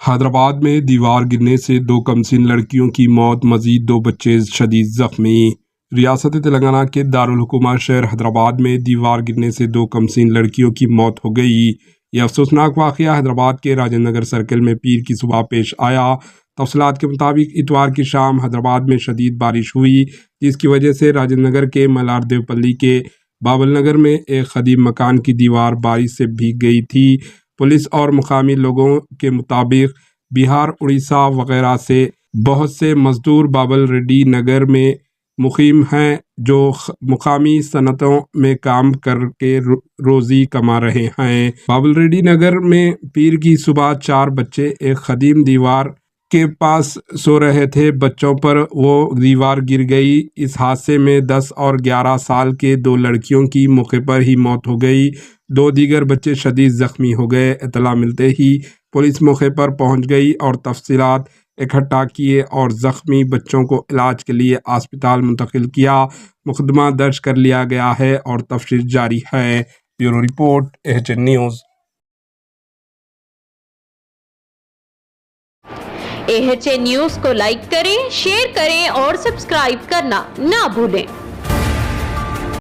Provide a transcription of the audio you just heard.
حیدرآباد میں دیوار گرنے سے 2 کمسن لڑکیوں کی موت، مزید 2 بچے شدید زخمی۔ ریاست تلنگانہ کے دارالحکومت شہر حیدرآباد میں دیوار گرنے سے 2 کمسن لڑکیوں کی موت ہو گئی۔ یہ افسوسناک واقعہ حیدرآباد کے راجندر نگر سرکل میں پیر کی صبح پیش آیا۔ تفصیلات کے مطابق اتوار کی شام حیدرآباد میں شدید بارش ہوئی، جس کی وجہ سے راجندر نگر کے ملار دیوپلی کے بابل نگر میں ایک قدیم مکان کی دیوار بارش سے بھیگ گئی تھی۔ پولیس اور مقامی لوگوں کے مطابق بہار، اڑیسہ وغیرہ سے بہت سے مزدور بابل ریڈی نگر میں مقیم ہیں، جو مقامی صنعتوں میں کام کر کے روزی کما رہے ہیں۔ بابل ریڈی نگر میں پیر کی صبح 4 بچے ایک قدیم دیوار کے پاس سو رہے تھے۔ بچوں پر وہ دیوار گر گئی۔ اس حادثے میں 10 اور 11 سال کے 2 لڑکیوں کی موقع پر ہی موت ہو گئی، 2 دیگر بچے شدید زخمی ہو گئے۔ اطلاع ملتے ہی پولیس موقع پر پہنچ گئی اور تفصیلات اکٹھا کیے اور زخمی بچوں کو علاج کے لیے اسپتال منتقل کیا۔ مقدمہ درج کر لیا گیا ہے اور تفتیش جاری ہے۔ Bureau report AHN news. AHN news کو لائک کریں، شیئر کریں اور سبسکرائب کرنا نہ بھولیں۔